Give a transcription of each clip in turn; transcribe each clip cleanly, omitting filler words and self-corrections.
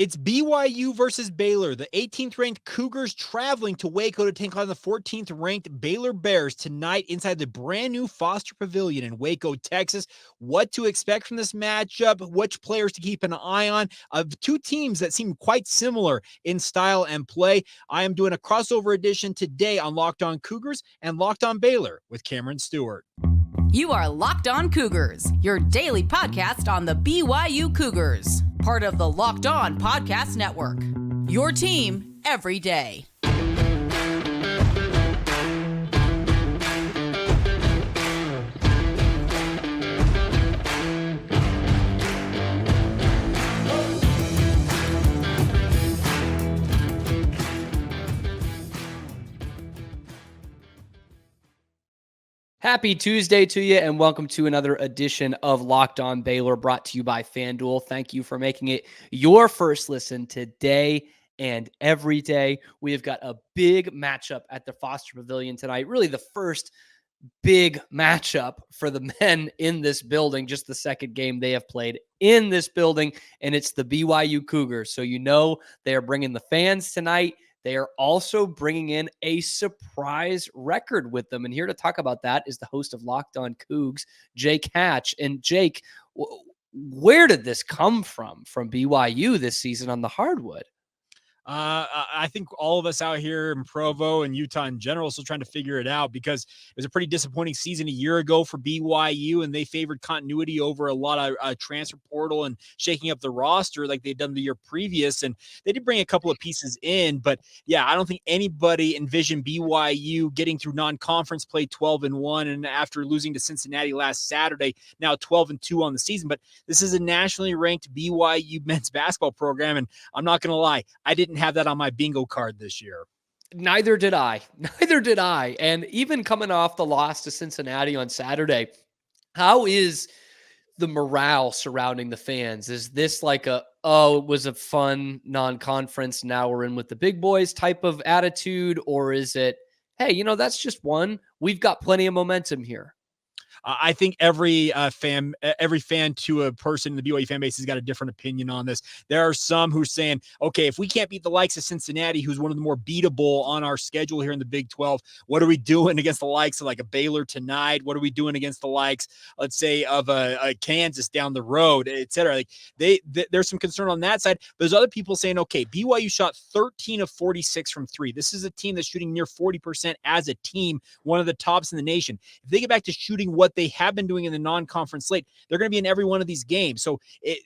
It's BYU versus Baylor. The 18th ranked Cougars traveling to Waco to take on the 14th ranked Baylor Bears tonight inside the brand new Foster Pavilion in Waco, Texas. What to expect from this matchup, which players to keep an eye on, of two teams that seem quite similar in style and play. I am doing a crossover edition today on Locked On Cougars and Locked On Baylor with Cameron Stuart. You are Locked On Cougars, your daily podcast on the BYU Cougars, part of the Locked On Podcast Network. Your team every day. Happy Tuesday to you, and welcome to another edition of Locked On Baylor, brought to you by FanDuel. Thank you for making it your first listen today and every day. We have got a big matchup at the Foster Pavilion tonight, really the first big matchup for the men in this building, just the second game they have played in this building, and it's the BYU Cougars. So you know they are bringing the fans tonight. They are also bringing in a surprise record with them. And here to talk about that is the host of Locked On Cougs, Jake Hatch. And Jake, where did this come from BYU this season on the hardwood? I think all of us out here in Provo and Utah in general are still trying to figure it out, because it was a pretty disappointing season a year ago for BYU, and they favored continuity over a lot of transfer portal and shaking up the roster like they'd done the year previous. And they did bring a couple of pieces in, but yeah, I don't think anybody envisioned BYU getting through non-conference play 12-1, and after losing to Cincinnati last Saturday, now 12-2 on the season. But this is a nationally ranked BYU men's basketball program, and I'm not going to lie, I didn't have that on my bingo card this year. Neither did I. And even coming off the loss to Cincinnati on Saturday, how is the morale surrounding the fans? Is this like it was a fun non-conference, now we're in with the big boys type of attitude? Or is it, hey, that's just one. We've got plenty of momentum here? I think every fan to a person in the BYU fan base has got a different opinion on this. There are some who are saying, okay, if we can't beat the likes of Cincinnati, who's one of the more beatable on our schedule here in the Big 12, what are we doing against the likes of like a Baylor tonight? What are we doing against the likes, let's say, of a Kansas down the road, et cetera? Like there's some concern on that side. But there's other people saying, okay, BYU shot 13 of 46 from three. This is a team that's shooting near 40% as a team, one of the tops in the nation. If they get back to shooting what they have been doing in the non-conference slate, they're going to be in every one of these games. So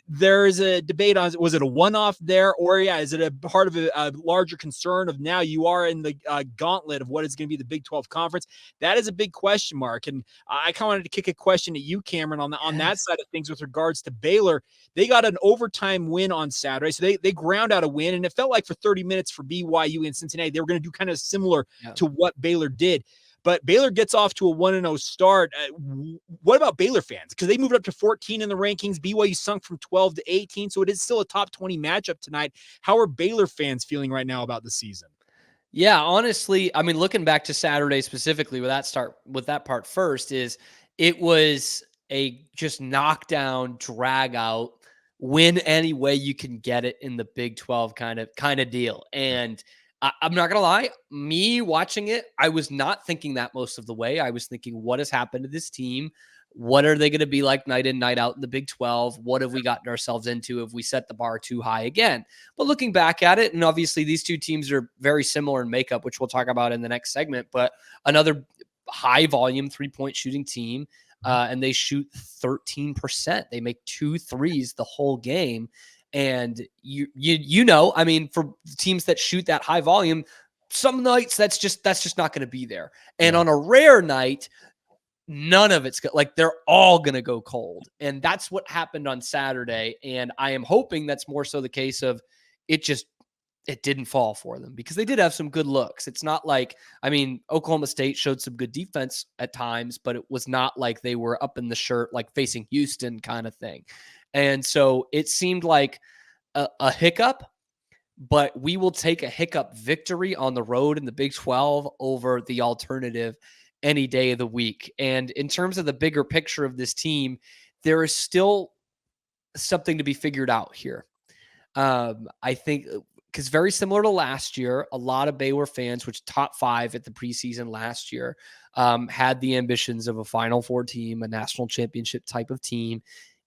there is a debate on, was it a one-off there, or is it a part of a larger concern of now you are in the gauntlet of what is going to be the Big 12 conference? That is a big question mark. And I kind of wanted to kick a question at you, Cameron, on that side of things with regards to Baylor. They got an overtime win on Saturday, so they ground out a win, and it felt like for 30 minutes for BYU in Cincinnati, they were going to do kind of similar to what Baylor did. But Baylor gets off to a 1-0 start. What about Baylor fans? Because they moved up to 14 in the rankings. BYU sunk from 12 to 18, so it is still a top 20 matchup tonight. How are Baylor fans feeling right now about the season? Yeah, honestly, I mean, looking back to Saturday specifically with that part first, is it was a just knockdown, drag out, win any way you can get it in the Big 12 kind of deal. And I'm not going to lie, me watching it, I was not thinking that most of the way. I was thinking, what has happened to this team? What are they going to be like night in, night out in the Big 12? What have we gotten ourselves into if we set the bar too high again? But looking back at it, and obviously these two teams are very similar in makeup, which we'll talk about in the next segment, but another high volume 3-point shooting team, and they shoot 13%. They make 2 threes the whole game. And I mean, for teams that shoot that high volume, some nights that's just not going to be there. And on a rare night, none of it's like they're all going to go cold. And that's what happened on Saturday. And I am hoping that's more so the case of it didn't fall for them, because they did have some good looks. It's not like, I mean, Oklahoma State showed some good defense at times, but it was not like they were up in the shirt, like facing Houston kind of thing. And so it seemed like a hiccup, but we will take a hiccup victory on the road in the Big 12 over the alternative any day of the week. And in terms of the bigger picture of this team, there is still something to be figured out here. I think because very similar to last year, a lot of Baylor fans, which top 5 at the preseason last year, had the ambitions of a Final Four team, a national championship type of team.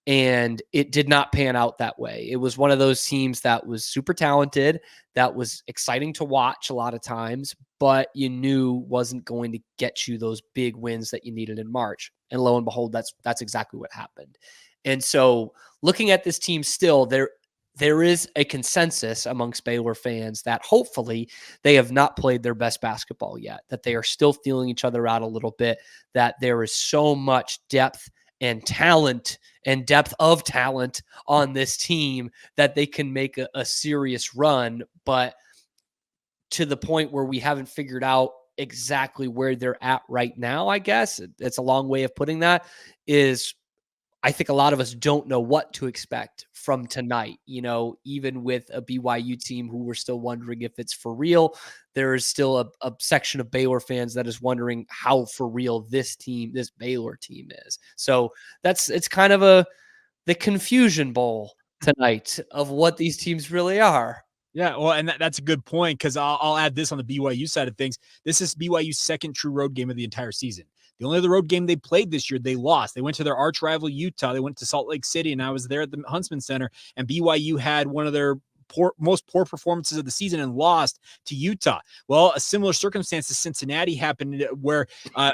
And it did not pan out that way. It was one of those teams that was super talented, that was exciting to watch a lot of times, but you knew wasn't going to get you those big wins that you needed in March. And lo and behold, that's exactly what happened. And so looking at this team still, there is a consensus amongst Baylor fans that hopefully they have not played their best basketball yet, that they are still feeling each other out a little bit, that there is so much depth and talent and depth of talent on this team that they can make a serious run. But to the point where we haven't figured out exactly where they're at right now, I guess it's a long way of putting that, is I think a lot of us don't know what to expect from tonight. Even with a BYU team who we're still wondering if it's for real, there is still a section of Baylor fans that is wondering how for real this Baylor team is. So it's kind of the confusion bowl tonight of what these teams really are. Yeah, well, and that's a good point, because I'll add this on the BYU side of things. This is BYU's second true road game of the entire season. The only other road game they played this year, they lost. They went to their arch rival Utah. They went to Salt Lake City, and I was there at the Huntsman Center, and BYU had one of their most poor performances of the season and lost to Utah. Well, a similar circumstance to Cincinnati happened, where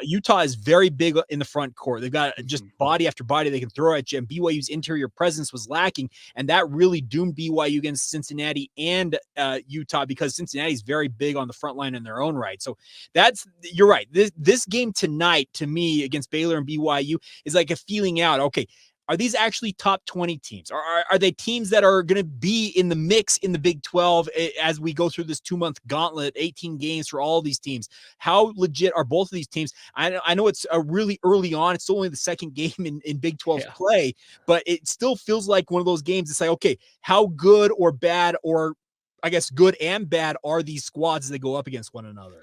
Utah is very big in the front court. They've got just body after body they can throw at you, and BYU's interior presence was lacking, and that really doomed BYU against Cincinnati and Utah, because Cincinnati's very big on the front line in their own right. So you're right. This game tonight, to me, against Baylor and BYU, is like a feeling out. Okay, are these actually top 20 teams? Are they teams that are going to be in the mix in the Big 12 as we go through this 2-month gauntlet, 18 games for all these teams? How legit are both of these teams? I know it's really early on. It's only the second game in Big 12 play, but it still feels like one of those games. It's like, okay, how good or bad, or I guess good and bad, are these squads as they go up against one another?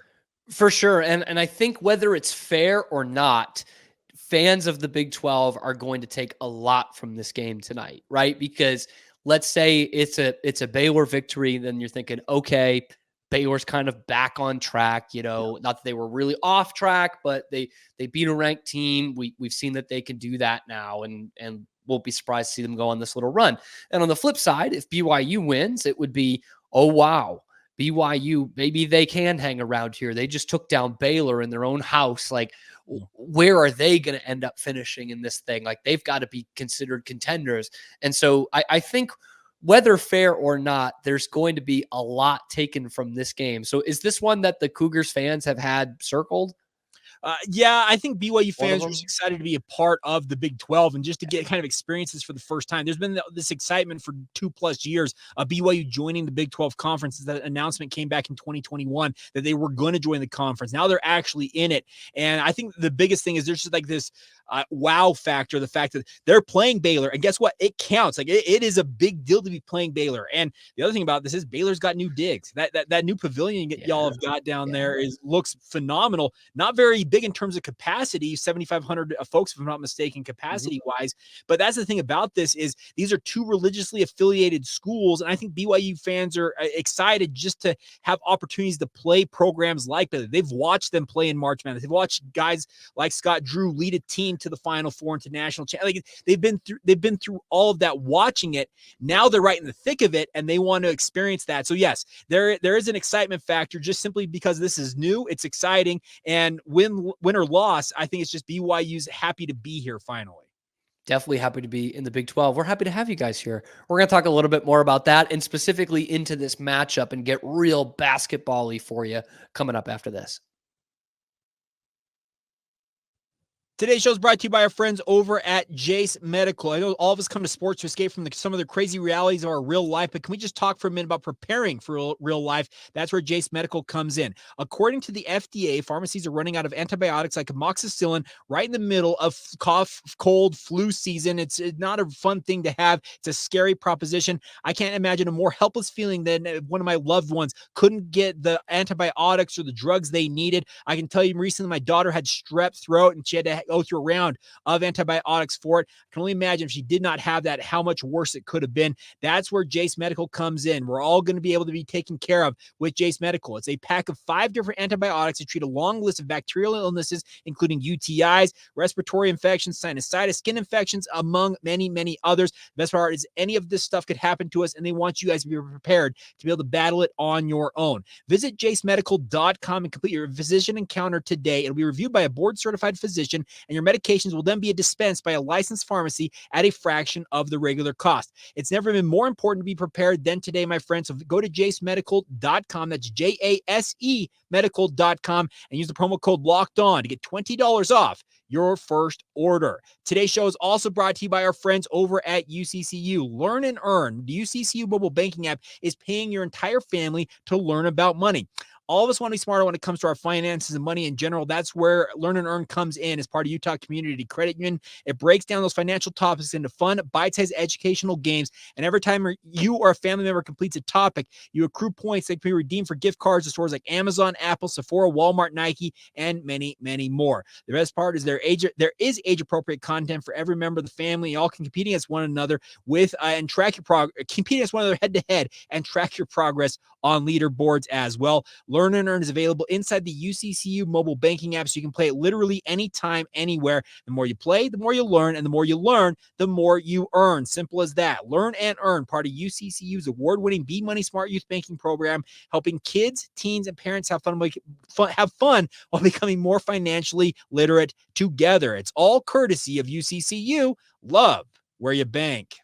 For sure. And I think whether it's fair or not, fans of the Big 12 are going to take a lot from this game tonight, right? Because let's say it's a Baylor victory, then you're thinking, okay, Baylor's kind of back on track, not that they were really off track, but they beat a ranked team. We've seen that they can do that now, and won't be surprised to see them go on this little run. And on the flip side, if BYU wins, it would be, oh, wow, BYU, maybe they can hang around here. They just took down Baylor in their own house. Like, where are they going to end up finishing in this thing? Like, they've got to be considered contenders. And so I think whether fair or not, there's going to be a lot taken from this game. So is this one that the Cougars fans have had circled? Yeah, I think BYU fans are just excited to be a part of the Big 12 and just to get kind of experiences for the first time. There's been this excitement for 2+ years of BYU joining the Big 12 conference. That announcement came back in 2021 that they were going to join the conference. Now they're actually in it. And I think the biggest thing is there's just like this wow factor, the fact that they're playing Baylor. And guess what? It counts. Like it is a big deal to be playing Baylor. And the other thing about this is Baylor's got new digs. That new pavilion y'all have got down there looks phenomenal. Not very big in terms of capacity, 7,500 folks, if I'm not mistaken, capacity-wise. But that's the thing about this is these are two religiously affiliated schools, and I think BYU fans are excited just to have opportunities to play programs like that. They've watched them play in March Madness. They've watched guys like Scott Drew lead a team to the Final Four and to national championship. Like, they've been through all of that, watching it. Now they're right in the thick of it, and they want to experience that. So yes, there is an excitement factor just simply because this is new. It's exciting, and win or loss, I think it's just BYU's happy to be here finally. Definitely happy to be in the Big 12. We're happy to have you guys here. We're going to talk a little bit more about that and specifically into this matchup and get real basketball-y for you coming up after this. Today's show is brought to you by our friends over at Jace Medical. I know all of us come to sports to escape from some of the crazy realities of our real life, but can we just talk for a minute about preparing for real life? That's where Jace Medical comes in. According to the FDA, pharmacies are running out of antibiotics like amoxicillin right in the middle of cough, cold, flu season. It's not a fun thing to have. It's a scary proposition. I can't imagine a more helpless feeling than one of my loved ones couldn't get the antibiotics or the drugs they needed. I can tell you recently my daughter had strep throat and she had to go through a round of antibiotics for it. I can only imagine if she did not have that, how much worse it could have been. That's where Jace Medical comes in. We're all going to be able to be taken care of with Jace Medical. It's a pack of 5 different antibiotics to treat a long list of bacterial illnesses, including UTIs, respiratory infections, sinusitis, skin infections, among many, many others. The best part is any of this stuff could happen to us, and they want you guys to be prepared to be able to battle it on your own. Visit jacemedical.com and complete your physician encounter today. It'll be reviewed by a board-certified physician, and your medications will then be dispensed by a licensed pharmacy at a fraction of the regular cost. It's never been more important to be prepared than today, my friends. So go to jacemedical.com. That's JASE medical.com and use the promo code LOCKEDON to get $20 off your first order. Today's show is also brought to you by our friends over at UCCU. Learn and Earn. The UCCU mobile banking app is paying your entire family to learn about money. All of us want to be smarter when it comes to our finances and money in general. That's where Learn and Earn comes in as part of Utah Community Credit Union. It breaks down those financial topics into fun, bite-sized educational games. And every time you or a family member completes a topic, you accrue points that can be redeemed for gift cards to stores like Amazon, Apple, Sephora, Walmart, Nike, and many, many more. The best part is there is age-appropriate content for every member of the family. Y'all can compete against one another with and track your progress, compete against one another head-to-head and track your progress on leaderboards as well. Learn and Earn is available inside the UCCU mobile banking app, so you can play it literally anytime, anywhere. The more you play, the more you learn, and the more you learn, the more you earn. Simple as that. Learn and Earn, part of UCCU's award-winning Be Money Smart Youth Banking Program, helping kids, teens, and parents have fun while becoming more financially literate together. It's all courtesy of UCCU. Love where you bank.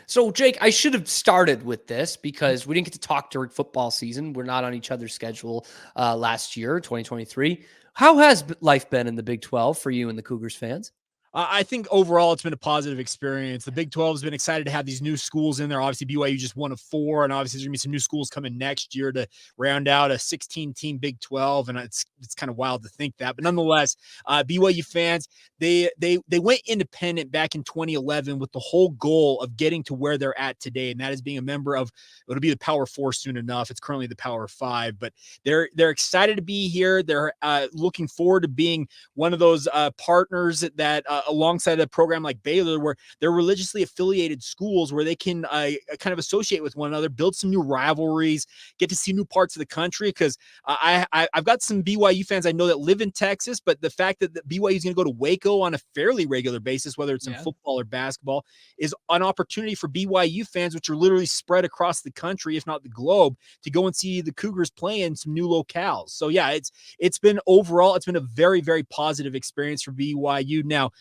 So, Jake, I should have started with this because we didn't get to talk during football season. We're not on each other's schedule last year, 2023. How has life been in the Big 12 for you and the Cougars fans? I think overall it's been a positive experience. The Big 12 has been excited to have these new schools in there. Obviously, BYU just one of 4, and obviously there's going to be some new schools coming next year to round out a 16-team Big 12, and it's kind of wild to think that. But nonetheless, BYU fans, they went independent back in 2011 with the whole goal of getting to where they're at today, and that is being a member of, it'll be the Power 4 soon enough. It's currently the Power 5, but they're excited to be here. They're looking forward to being one of those partners that alongside a program like Baylor, where they're religiously affiliated schools where they can kind of associate with one another, build some new rivalries, get to see new parts of the country. Because I've got some BYU fans I know that live in Texas, but the fact that the BYU is going to go to Waco on a fairly regular basis, whether it's in football or basketball, is an opportunity for BYU fans, which are literally spread across the country, if not the globe, to go and see the Cougars play in some new locales. So yeah, it's been a very, very positive experience for BYU. Now,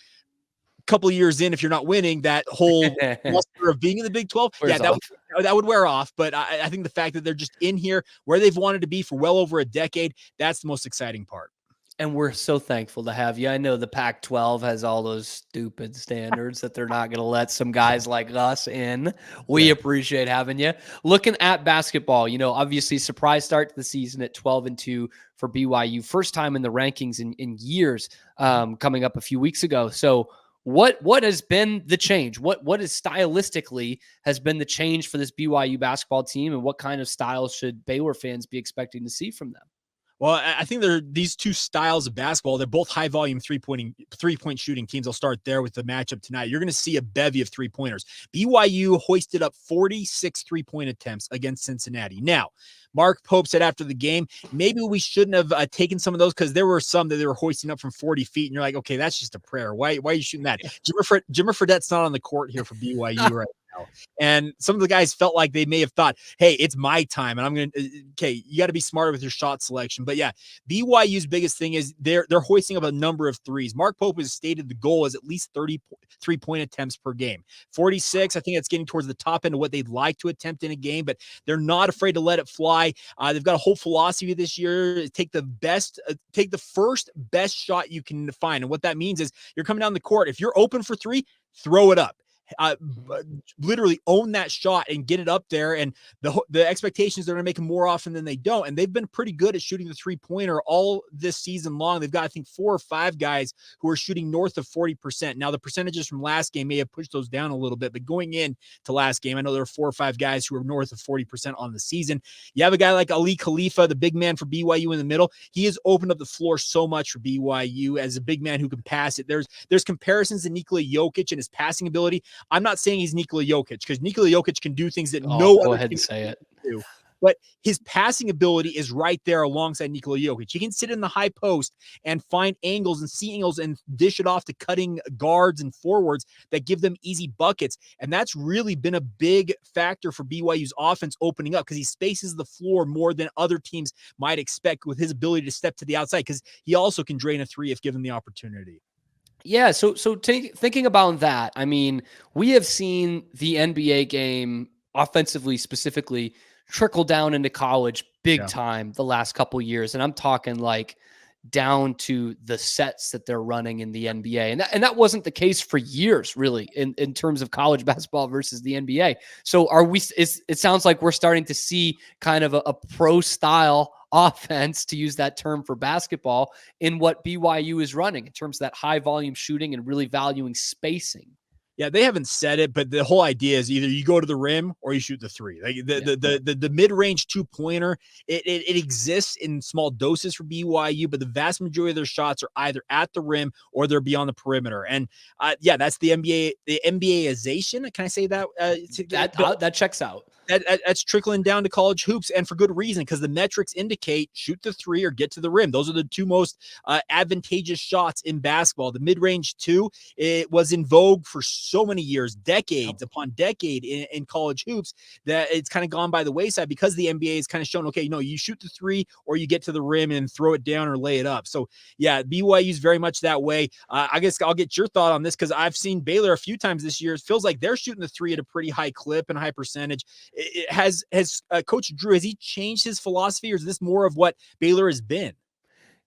couple of years in, if you're not winning, that whole luster of being in the Big 12, that would wear off. But I think the fact that they're just in here where they've wanted to be for well over a decade, that's the most exciting part. And we're so thankful to have you. I know the Pac-12 has all those stupid standards that they're not going to let some guys like us in. We appreciate having you. Looking at basketball, obviously surprise start to the season at 12-2 for BYU. First time in the rankings in years, coming up a few weeks ago. So what has been the change? What is stylistically has been the change for this BYU basketball team, and what kind of styles should Baylor fans be expecting to see from them? Well, I think these two styles of basketball. They're both high volume three-point shooting teams. I'll start there with the matchup tonight. You're going to see a bevy of three-pointers. BYU hoisted up 46 three-point attempts against Cincinnati. Now, Mark Pope said after the game, maybe we shouldn't have taken some of those because there were some that they were hoisting up from 40 feet. And you're like, okay, that's just a prayer. Why are you shooting that? Jimmer Fredette's not on the court here for BYU right now. And some of the guys felt like they may have thought, hey, it's my time. And you got to be smarter with your shot selection. But yeah, BYU's biggest thing is they're hoisting up a number of threes. Mark Pope has stated the goal is at least 30 3-point attempts per game. 46, I think that's getting towards the top end of what they'd like to attempt in a game, but they're not afraid to let it fly. They've got a whole philosophy this year. Take the first best shot you can find. And what that means is you're coming down the court. If you're open for 3, throw it up. literally own that shot and get it up there. And the expectations they're going to make them more often than they don't. And they've been pretty good at shooting the 3-pointer all this season long. They've got, I think, 4 or 5 guys who are shooting north of 40%. Now, the percentages from last game may have pushed those down a little bit, but going into last game, I know there were 4 or 5 guys who are north of 40% on the season. You have a guy like Ali Khalifa, the big man for BYU in the middle. He has opened up the floor so much for BYU as a big man who can pass it. There's comparisons to Nikola Jokic and his passing ability. I'm not saying he's Nikola Jokic because Nikola Jokic can do things that no other team can do. But his passing ability is right there alongside Nikola Jokic. He can sit in the high post and find angles and see angles and dish it off to cutting guards and forwards that give them easy buckets. And that's really been a big factor for BYU's offense opening up because he spaces the floor more than other teams might expect with his ability to step to the outside because he also can drain a 3 if given the opportunity. Yeah, so thinking about that, I mean, we have seen the NBA game offensively specifically trickle down into college big time the last couple years, and I'm talking like down to the sets that they're running in the NBA, and that wasn't the case for years, really, in terms of college basketball versus the NBA. So it sounds like we're starting to see kind of a pro style offense, to use that term for basketball, in what BYU is running in terms of that high volume shooting and really valuing spacing. Yeah, they haven't said it, but the whole idea is either you go to the rim or you shoot the 3. Like the mid-range 2-pointer, it exists in small doses for BYU, but the vast majority of their shots are either at the rim or they're beyond the perimeter. And that's the NBAization. Can I say that? That checks out. That's trickling down to college hoops, and for good reason, because the metrics indicate shoot the 3 or get to the rim. Those are the 2 most advantageous shots in basketball. The mid-range 2, it was in vogue for so many years, decades upon decade in college hoops, that it's kind of gone by the wayside because the NBA has kind of shown, okay, you shoot the 3 or you get to the rim and throw it down or lay it up. So yeah, BYU is very much that way. I guess I'll get your thought on this because I've seen Baylor a few times this year. It feels like they're shooting the 3 at a pretty high clip and high percentage. Has Coach Drew, has he changed his philosophy, or is this more of what Baylor has been?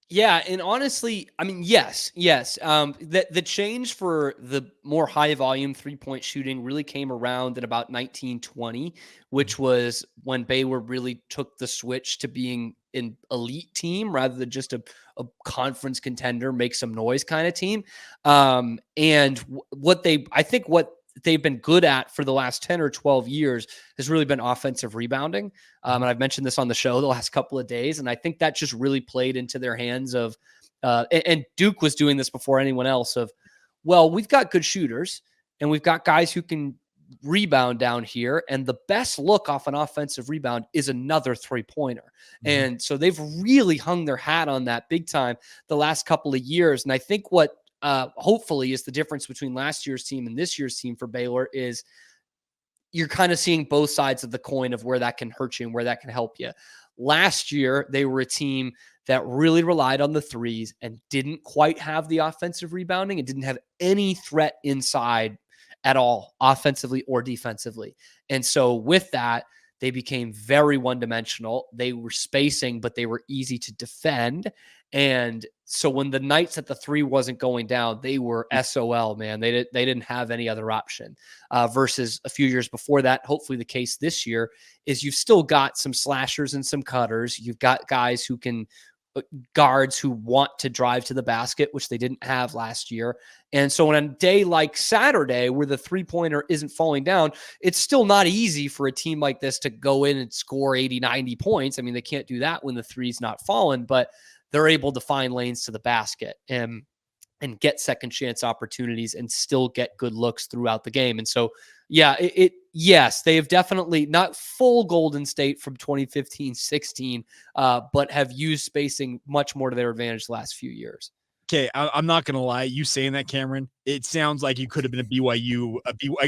Yeah, and honestly, I mean, yes. The change for the more high volume 3-point shooting really came around in about 1920, which was when Baylor really took the switch to being an elite team rather than just a conference contender, make some noise kind of team. And what they've been good at for the last 10 or 12 years has really been offensive rebounding. And I've mentioned this on the show the last couple of days. And I think that just really played into their hands of, and Duke was doing this before anyone else of, well, we've got good shooters and we've got guys who can rebound down here. And the best look off an offensive rebound is another 3-pointer. And so they've really hung their hat on that big time the last couple of years. And I think what, hopefully is the difference between last year's team and this year's team for Baylor is you're kind of seeing both sides of the coin of where that can hurt you and where that can help you. Last year, they were a team that really relied on the 3s and didn't quite have the offensive rebounding and didn't have any threat inside at all, offensively or defensively. And so with that, they became very one-dimensional. They were spacing, but they were easy to defend. And so when the nights that the 3 wasn't going down, they were SOL, man. They didn't have any other option. Versus a few years before that, hopefully the case this year is you've still got some slashers and some cutters. You've got guys who can guards who want to drive to the basket, which they didn't have last year. And so on a day like Saturday, where the 3-pointer isn't falling down, it's still not easy for a team like this to go in and score 80, 90 points. I mean, they can't do that when the 3's not falling, but they're able to find lanes to the basket and get second chance opportunities and still get good looks throughout the game. And so, yeah, yes, they have definitely not full Golden State from 2015-16, but have used spacing much more to their advantage the last few years. Okay, I'm not going to lie. You saying that, Cameron, it sounds like you could have been a BYU,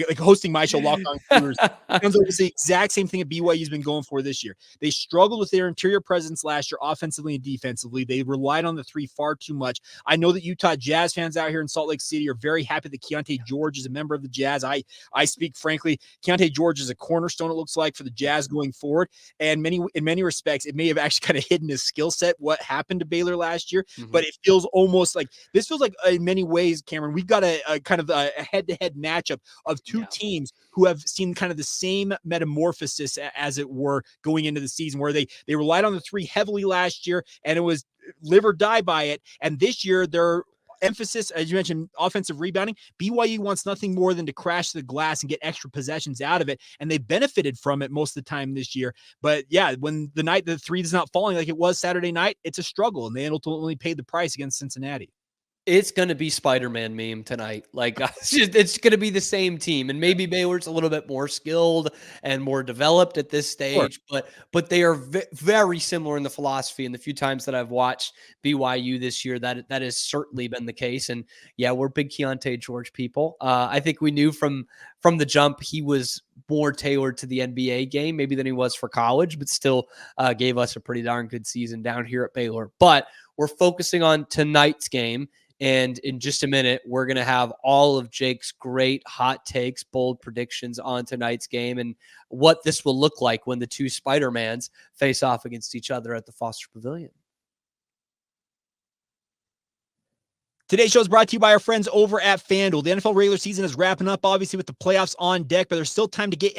like hosting my show, Locked On Cougars. Sounds like it's the exact same thing that BYU's been going for this year. They struggled with their interior presence last year, offensively and defensively. They relied on the 3 far too much. I know that Utah Jazz fans out here in Salt Lake City are very happy that Keontae George is a member of the Jazz. I speak frankly. Keontae George is a cornerstone, it looks like, for the Jazz going forward. And in many respects, it may have actually kind of hidden his skill set, what happened to Baylor last year. But it feels almost like this feels like in many ways, Cameron, we've got a kind of a head-to-head matchup of two teams who have seen kind of the same metamorphosis, as it were, going into the season, where they relied on the three heavily last year, and it was live or die by it. And this year, they're emphasis, as you mentioned, offensive rebounding. BYU wants nothing more than to crash the glass and get extra possessions out of it, and they benefited from it most of the time this year. But yeah, when the night the three is not falling like it was Saturday night, it's a struggle, and they ultimately paid the price against Cincinnati. It's going to be Spider-Man meme tonight. Like, it's going to be the same team, and maybe Baylor's a little bit more skilled and more developed at this stage, but they are very similar in the philosophy. And the few times that I've watched BYU this year, that has certainly been the case. And yeah, we're big Keontae George people. I think we knew from the jump he was more tailored to the NBA game maybe than he was for college, but still gave us a pretty darn good season down here at Baylor. But we're focusing on tonight's game. And in just a minute, we're going to have all of Jake's great hot takes, bold predictions on tonight's game and what this will look like when the two Spider-Mans face off against each other at the Foster Pavilion. Today's show is brought to you by our friends over at FanDuel. The NFL regular season is wrapping up, obviously, with the playoffs on deck, but there's still time to get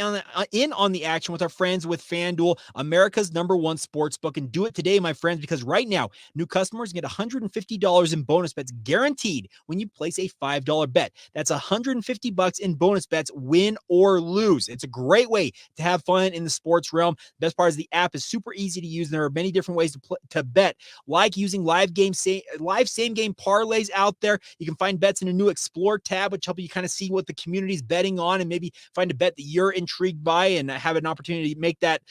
in on the action with our friends with FanDuel, America's #1 sportsbook. And do it today, my friends, because right now, new customers get $150 in bonus bets guaranteed when you place a $5 bet. That's $150 in bonus bets, win or lose. It's a great way to have fun in the sports realm. The best part is the app is super easy to use, and there are many different ways to bet, like using live same-game parlays out there. You can find bets in a new Explore tab, which help you kind of see what the community's betting on and maybe find a bet that you're intrigued by and have an opportunity to make that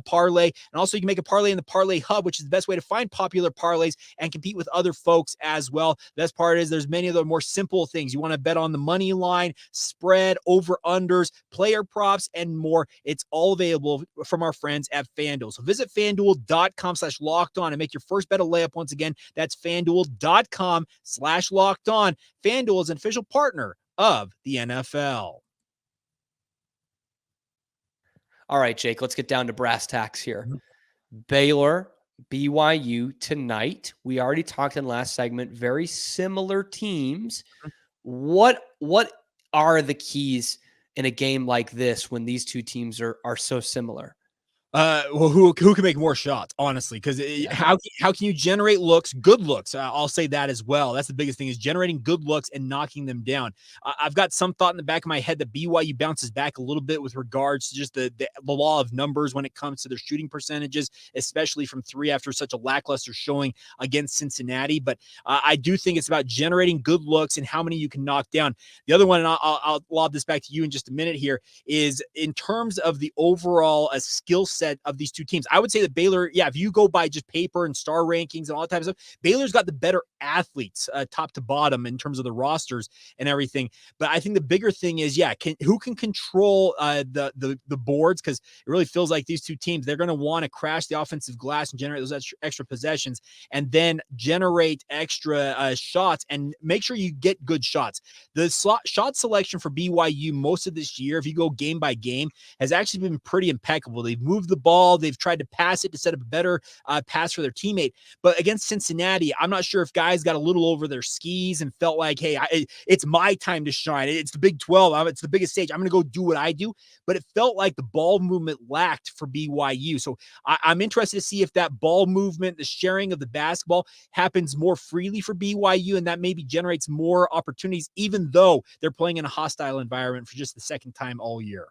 parlay. And also you can make a parlay in the Parlay Hub, which is the best way to find popular parlays and compete with other folks as well. The best part is there's many of the more simple things. You want to bet on the money line, spread, over-unders, player props, and more. It's all available from our friends at FanDuel. So visit FanDuel.com/locked on and make your first bet a layup. Once again, that's FanDuel.com/locked on. FanDuel is an official partner of the NFL. All right, Jake, let's get down to brass tacks here. Baylor, BYU tonight. We already talked in last segment, very similar teams. What are the keys in a game like this when these two teams are so similar? Well, who can make more shots, honestly? Because how can you generate good looks? I'll say that as well. That's the biggest thing, is generating good looks and knocking them down. I've got some thought in the back of my head that BYU bounces back a little bit with regards to just the law of numbers when it comes to their shooting percentages, especially from three after such a lackluster showing against Cincinnati. But I do think it's about generating good looks and how many you can knock down. The other one, and I'll lob this back to you in just a minute here, is in terms of the overall skill set of these two teams. I would say that Baylor, if you go by just paper and star rankings and all that type of stuff, Baylor's got the better athletes top to bottom in terms of the rosters and everything. But I think the bigger thing is, who can control the boards, because it really feels like these two teams, they're going to want to crash the offensive glass and generate those extra possessions and then generate extra shots and make sure you get good shots. The shot selection for BYU most of this year, if you go game by game, has actually been pretty impeccable. They've moved the ball. They've tried to pass it to set up a better pass for their teammate. But against Cincinnati, I'm not sure if guys got a little over their skis and felt like, hey, it's my time to shine. It's the Big 12. It's the biggest stage. I'm going to go do what I do. But it felt like the ball movement lacked for BYU. So I'm interested to see if that ball movement, the sharing of the basketball, happens more freely for BYU, and that maybe generates more opportunities, even though they're playing in a hostile environment for just the second time all year.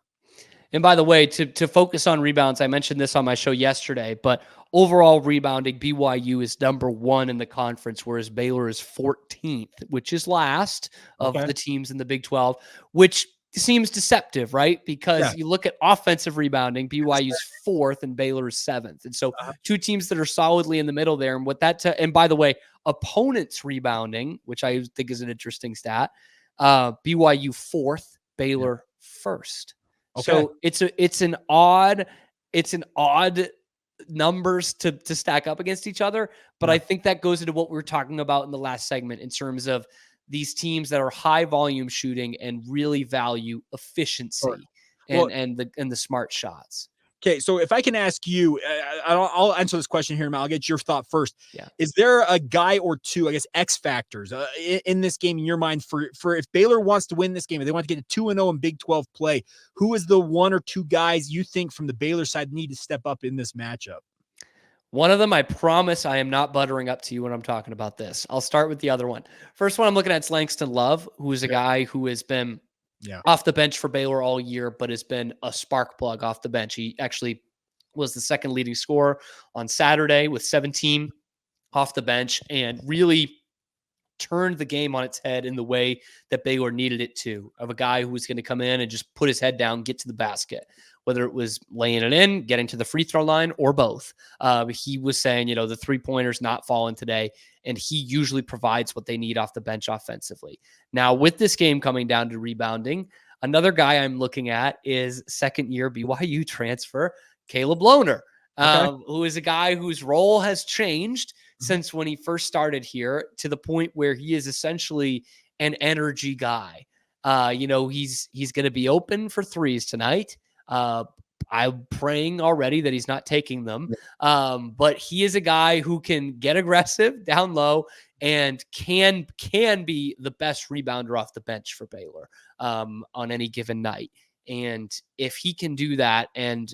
And by the way, to focus on rebounds, I mentioned this on my show yesterday, but overall rebounding, BYU is #1 in the conference, whereas Baylor is 14th, which is last of the teams in the Big 12, which seems deceptive, right? Because you look at offensive rebounding, BYU's 4th and Baylor is 7th. And so two teams that are solidly in the middle there. And what and by the way, opponents rebounding, which I think is an interesting stat, BYU 4th, Baylor 1st. Okay. So it's an odd numbers to stack up against each other. But I think that goes into what we were talking about in the last segment in terms of these teams that are high volume shooting and really value efficiency and the smart shots. Okay, so if I can ask you, I'll answer this question here, Matt. I'll get your thought first. Yeah. Is there a guy or two, I guess, X factors in this game in your mind for if Baylor wants to win this game, if they want to get to 2-0 in Big 12 play, who is the one or two guys you think from the Baylor side need to step up in this matchup? One of them, I promise I am not buttering up to you when I'm talking about this. I'll start with the other one. First one I'm looking at is Langston Love, who is a guy who has been off the bench for Baylor all year, but has been a spark plug off the bench. He actually was the second leading scorer on Saturday with 17 off the bench and really turned the game on its head in the way that Baylor needed it to, of a guy who was going to come in and just put his head down, get to the basket, whether it was laying it in, getting to the free throw line, or both. He was saying, the three-pointer's not falling today, and he usually provides what they need off the bench offensively. Now, with this game coming down to rebounding, another guy I'm looking at is second-year BYU transfer, Caleb Lohner, who is a guy whose role has changed since when he first started here, to the point where he is essentially an energy guy. He's going to be open for threes tonight. I'm praying already that he's not taking them. But he is a guy who can get aggressive down low and can be the best rebounder off the bench for Baylor on any given night. And if he can do that and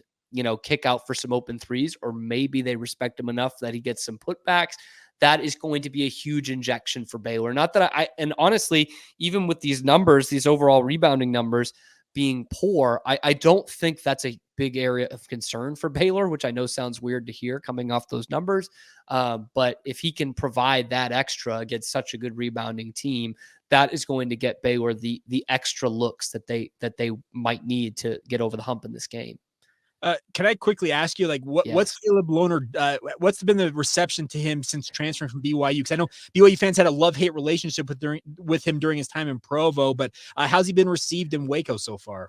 kick out for some open threes, or maybe they respect him enough that he gets some putbacks, that is going to be a huge injection for Baylor. Not that and honestly, even with these numbers, these overall rebounding numbers being poor, I don't think that's a big area of concern for Baylor, which I know sounds weird to hear coming off those numbers. But if he can provide that extra against such a good rebounding team, that is going to get Baylor the extra looks that they might need to get over the hump in this game. Can I quickly ask you, what's Caleb Lohner? What's been the reception to him since transferring from BYU? Because I know BYU fans had a love-hate relationship with him during his time in Provo, but how's he been received in Waco so far?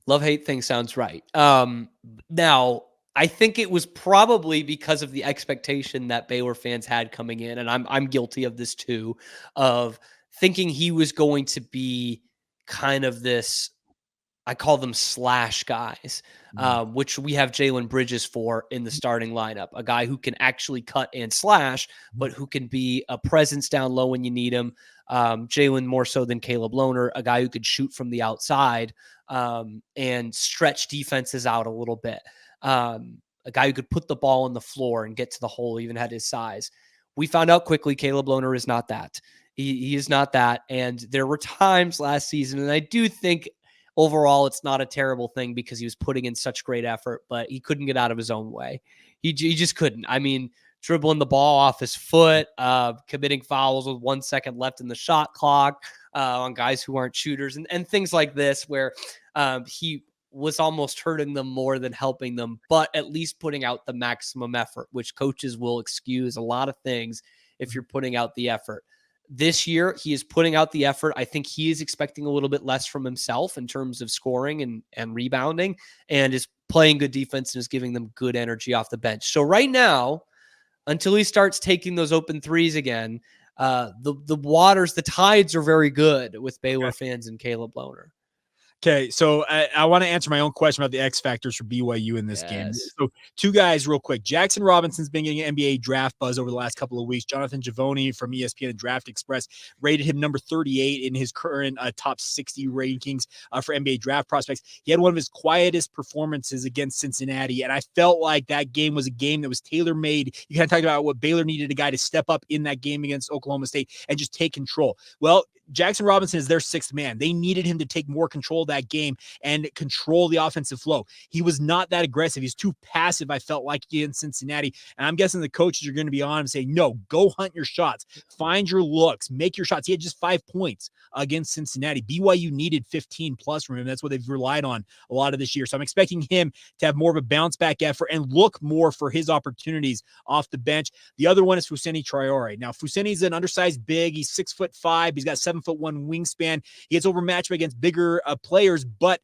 Love-hate thing sounds right. Now, I think it was probably because of the expectation that Baylor fans had coming in, and I'm guilty of this too, of thinking he was going to be kind of this, I call them slash guys, which we have Jalen Bridges for in the starting lineup, a guy who can actually cut and slash, but who can be a presence down low when you need him. Jalen more so than Caleb Lohner, a guy who could shoot from the outside and stretch defenses out a little bit. A guy who could put the ball on the floor and get to the hole, even had his size. We found out quickly Caleb Lohner is not that. He is not that. And there were times last season, and I do think overall, it's not a terrible thing because he was putting in such great effort, but he couldn't get out of his own way. He just couldn't. I mean, dribbling the ball off his foot, committing fouls with 1 second left in the shot clock on guys who aren't shooters, and things like this, where he was almost hurting them more than helping them, but at least putting out the maximum effort, which coaches will excuse a lot of things if you're putting out the effort. This year, he is putting out the effort. I think he is expecting a little bit less from himself in terms of scoring and rebounding, and is playing good defense and is giving them good energy off the bench. So right now, until he starts taking those open threes again, the tides are very good with Baylor fans and Caleb Lohner. Okay, so I want to answer my own question about the X factors for BYU in this game. So two guys real quick. Jaxson Robinson's been getting NBA draft buzz over the last couple of weeks. Jonathan Givony from ESPN and Draft Express rated him number 38 in his current top 60 rankings for NBA draft prospects. He had one of his quietest performances against Cincinnati, and I felt like that game was a game that was tailor-made. You kind of talked about what Baylor needed a guy to step up in that game against Oklahoma State and just take control. Well, Jaxson Robinson is their sixth man. They needed him to take more control of that game and control the offensive flow. He was not that aggressive. He's too passive, I felt like, against Cincinnati. And I'm guessing the coaches are going to be on him and say, no, go hunt your shots. Find your looks. Make your shots. He had just 5 points against Cincinnati. BYU needed 15 plus from him. That's what they've relied on a lot of this year. So I'm expecting him to have more of a bounce back effort and look more for his opportunities off the bench. The other one is Foussenyi Traore. Now, Foussenyi's an undersized big. He's 6'5". He's got 7'1" wingspan. He gets overmatched against bigger players, but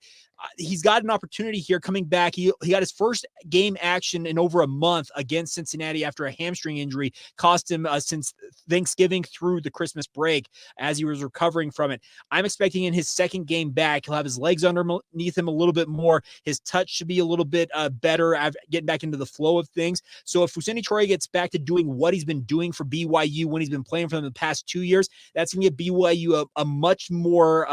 he's got an opportunity here coming back. He got his first game action in over a month against Cincinnati after a hamstring injury cost him since Thanksgiving through the Christmas break as he was recovering from it. I'm expecting in his second game back, he'll have his legs underneath him a little bit more. His touch should be a little bit better at getting back into the flow of things. So if Foussenyi Traore gets back to doing what he's been doing for BYU when he's been playing for them the past 2 years, that's going to give BYU a much more,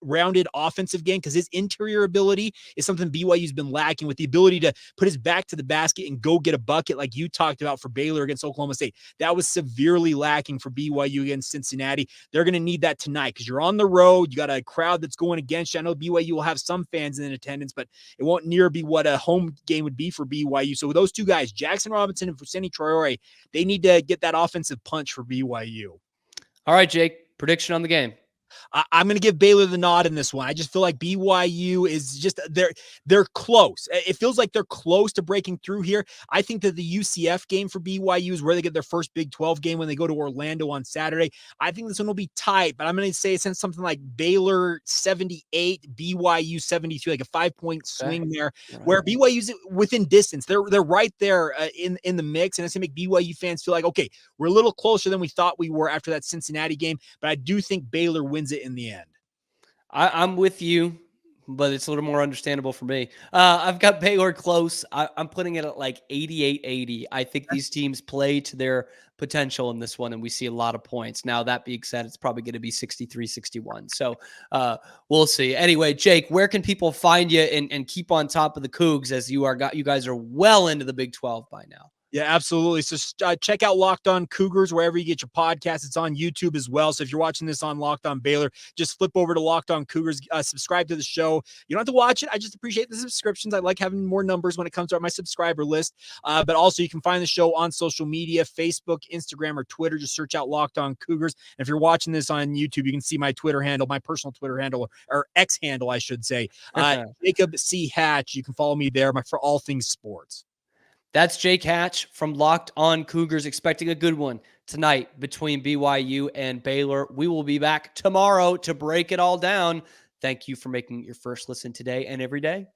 rounded offensive game, because his interior ability is something BYU's been lacking, with the ability to put his back to the basket and go get a bucket like you talked about for Baylor against Oklahoma State. That was severely lacking for BYU against Cincinnati. They're going to need that tonight because you're on the road. You got a crowd that's going against you. I know BYU will have some fans in attendance, but it won't near be what a home game would be for BYU. So with those two guys, Jaxson Robinson and Foussenyi Traore, they need to get that offensive punch for BYU. All right, Jake, prediction on the game. I'm going to give Baylor the nod in this one. I just feel like BYU is just they're close. It feels like they're close to breaking through here. I think that the UCF game for BYU is where they get their first Big 12 game when they go to Orlando on Saturday. I think this one will be tight, but I'm going to say it's something like Baylor 78, BYU 73, like a 5-point swing there, where BYU's within distance. They're right there in the mix, and it's going to make BYU fans feel like, okay, we're a little closer than we thought we were after that Cincinnati game, but I do think Baylor wins it in the end. I'm with you, but it's a little more understandable for me. I've got Baylor close. I'm putting it at like 88-80. I think these teams play to their potential in this one, and we see a lot of points. Now, that being said, it's probably going to be 63-61. So we'll see. Anyway, Jake, where can people find you and keep on top of the Cougs, as you guys are well into the Big 12 by now? Yeah, absolutely. So check out Locked On Cougars wherever you get your podcasts. It's on YouTube as well. So if you're watching this on Locked On Baylor, just flip over to Locked On Cougars, subscribe to the show. You don't have to watch it. I just appreciate the subscriptions. I like having more numbers when it comes to my subscriber list. But also you can find the show on social media, Facebook, Instagram, or Twitter. Just search out Locked On Cougars. And if you're watching this on YouTube, you can see my Twitter handle, my personal Twitter handle, or X handle, I should say. Jacob C. Hatch. You can follow me there for all things sports. That's Jake Hatch from Locked On Cougars, expecting a good one tonight between BYU and Baylor. We will be back tomorrow to break it all down. Thank you for making your first listen today and every day